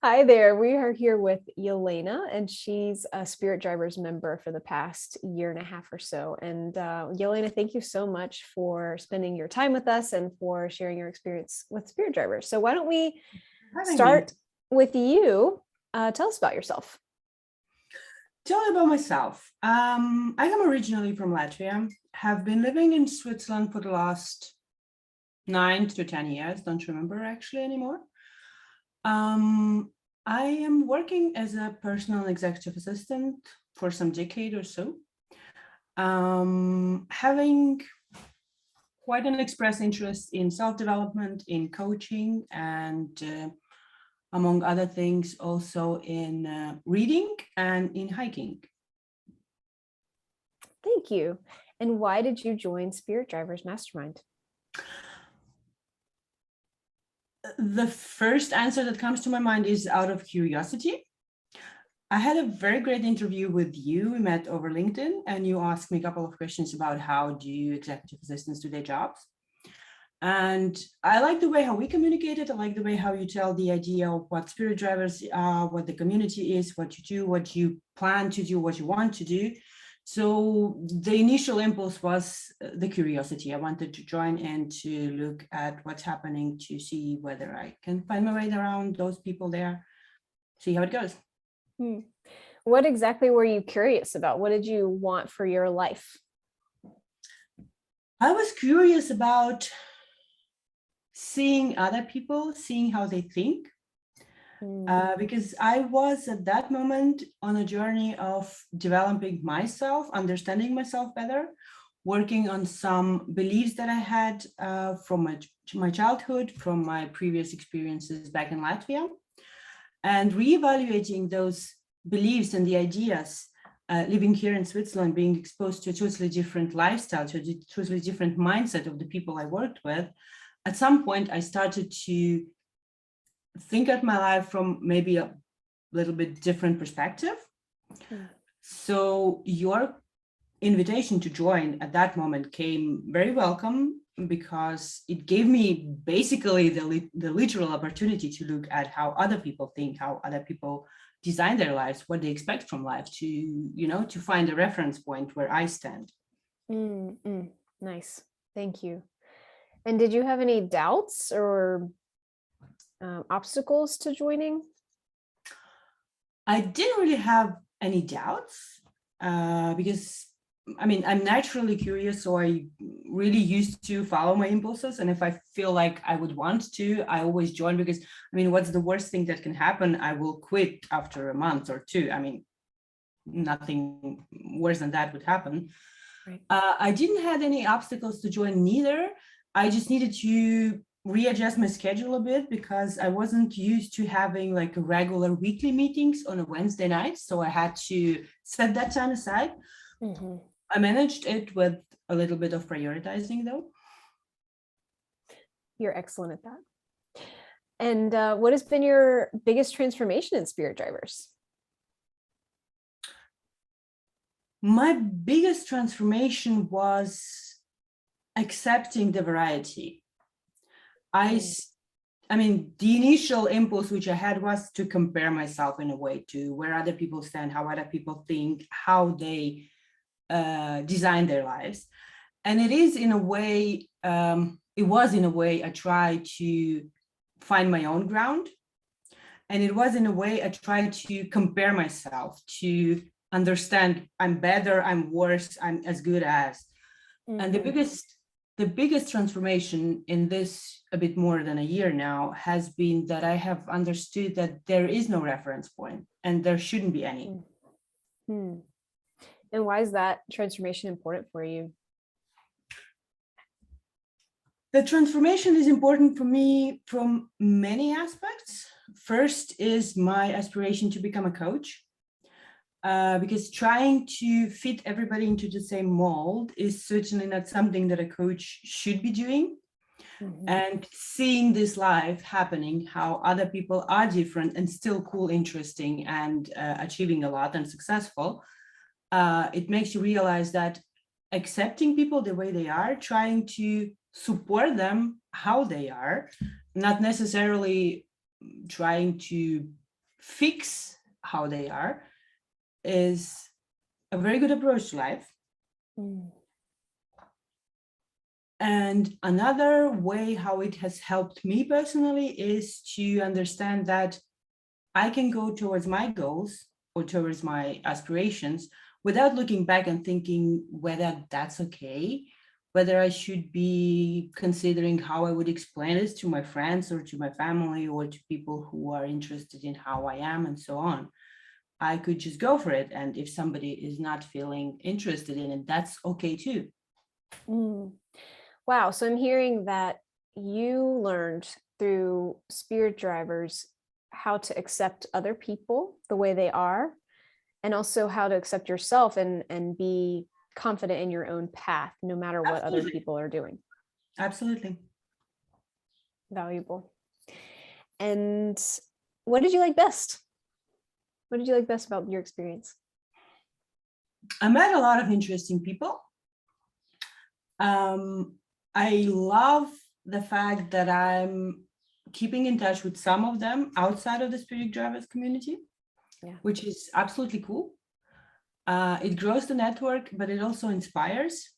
Hi there. We are here with Jelena, and she's a Spirit Drivers member for the past year and a half or so. And Jelena, thank you so much for spending your time with us and for sharing your experience with Spirit Drivers. So why don't we start with you? Tell us about yourself. Tell me about myself. I am originally from Latvia, have been living in Switzerland for the last 9 to 10 years, don't remember actually anymore. I am working as a personal executive assistant for some decade or so, having quite an express interest in self-development, in coaching, and among other things, also in reading and in hiking. Thank you. And why did you join Spirit Drivers Mastermind? The first answer that comes to my mind is out of curiosity. I had a very great interview with you. We met over LinkedIn, and you asked me a couple of questions about how do executive assistants do their jobs. And I like the way how we communicated. I like the way how you tell the idea of what Spirit Drivers are, what the community is, what you do, what you plan to do, what you want to do. So the initial impulse was the curiosity. I wanted to join and to look at what's happening, to see whether I can find my way around those people there, see how it goes. What exactly were you curious about? What did you want for your life? I was curious about seeing other people, seeing how they think. Because I was at that moment on a journey of developing myself, understanding myself better, working on some beliefs that I had from my childhood, from my previous experiences back in Latvia, and reevaluating those beliefs and the ideas, living here in Switzerland, being exposed to a totally different lifestyle, to a totally different mindset of the people I worked with. At some point, I started to think at my life from maybe a little bit different perspective. So your invitation to join at that moment came very welcome, because it gave me basically the literal opportunity to look at how other people think, how other people design their lives, what they expect from life, to find a reference point where I stand. Nice. Thank you. And did you have any doubts or obstacles to joining? I didn't really have any doubts because I'm naturally curious, so I really used to follow my impulses. And if I feel like I would want to, I always join, because what's the worst thing that can happen? I will quit after a month or two. Nothing worse than that would happen. Right. I didn't have any obstacles to join neither. I just needed to readjust my schedule a bit, because I wasn't used to having like regular weekly meetings on a Wednesday night. So I had to set that time aside. I managed it with a little bit of prioritizing, though. You're excellent at that. And what has been your biggest transformation in Spirit Drivers? My biggest transformation was accepting the variety. The initial impulse which I had was to compare myself in a way to where other people stand, how other people think, how they design their lives. And it was in a way I tried to find my own ground. And it was in a way I tried to compare myself, to understand I'm better, I'm worse, I'm as good as. And the biggest transformation in this a bit more than a year now has been that I have understood that there is no reference point, and there shouldn't be any. And why is that transformation important for you? The transformation is important for me from many aspects. First is my aspiration to become a coach. Because trying to fit everybody into the same mold is certainly not something that a coach should be doing. And seeing this live happening, how other people are different and still cool, interesting, and achieving a lot and successful, it makes you realize that accepting people the way they are, trying to support them how they are, not necessarily trying to fix how they are is a very good approach to life. And another way how it has helped me personally is to understand that I can go towards my goals or towards my aspirations without looking back and thinking whether that's okay, whether I should be considering how I would explain this to my friends or to my family or to people who are interested in how I am and so on. I could just go for it. And if somebody is not feeling interested in it, that's okay too. Wow. So I'm hearing that you learned through spirit drivers how to accept other people the way they are, and also how to accept yourself and be confident in your own path, no matter what other people are doing. Absolutely. Valuable. And what did you like best? What did you like best about your experience? I met a lot of interesting people. I love the fact that I'm keeping in touch with some of them outside of the Spirit Drivers community, which is absolutely cool. It grows the network, but it also inspires.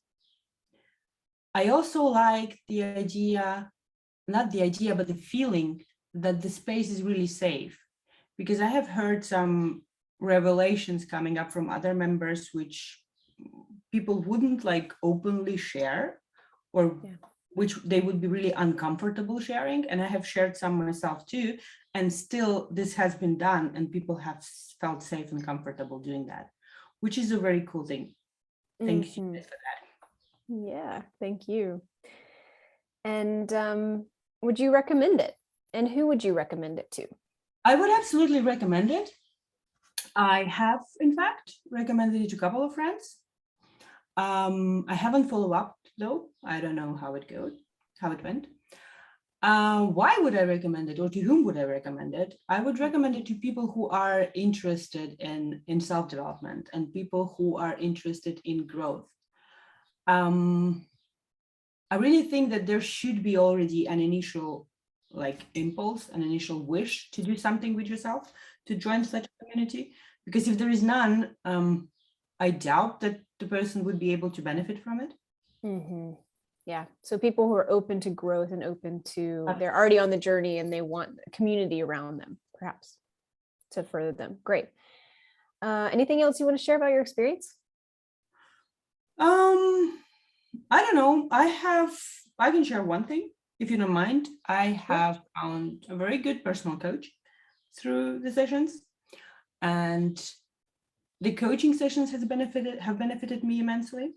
I also like the idea, not the idea, but the feeling that the space is really safe, because I have heard some revelations coming up from other members, which people wouldn't like openly share, or which they would be really uncomfortable sharing. And I have shared some myself too. And still this has been done and people have felt safe and comfortable doing that, which is a very cool thing. Thank you for that. Yeah, thank you. And would you recommend it? And who would you recommend it to? I would absolutely recommend it. I have, in fact, recommended it to a couple of friends. I haven't followed up though. I don't know how it went. Why would I recommend it, or to whom would I recommend it? I would recommend it to people who are interested in self-development and people who are interested in growth. I really think that there should be already an initial like impulse, an initial wish to do something with yourself, to join such a community. Because if there is none, I doubt that the person would be able to benefit from it. Yeah. So people who are open to growth and open to, they're already on the journey and they want a community around them, perhaps, to further them. Great. Anything else you want to share about your experience? I don't know. I can share one thing, if you don't mind. I have found a very good personal coach through the sessions, and the coaching sessions have benefited me immensely.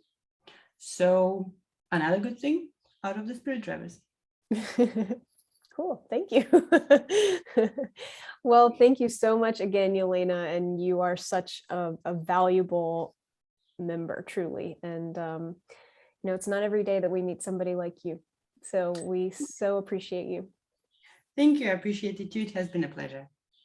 So another good thing out of the Spirit Drivers. Cool. Thank you. Well, thank you so much again, Jelena, and you are such a valuable member, truly. And it's not every day that we meet somebody like you. So we so appreciate you. Thank you. I appreciate it too. It has been a pleasure.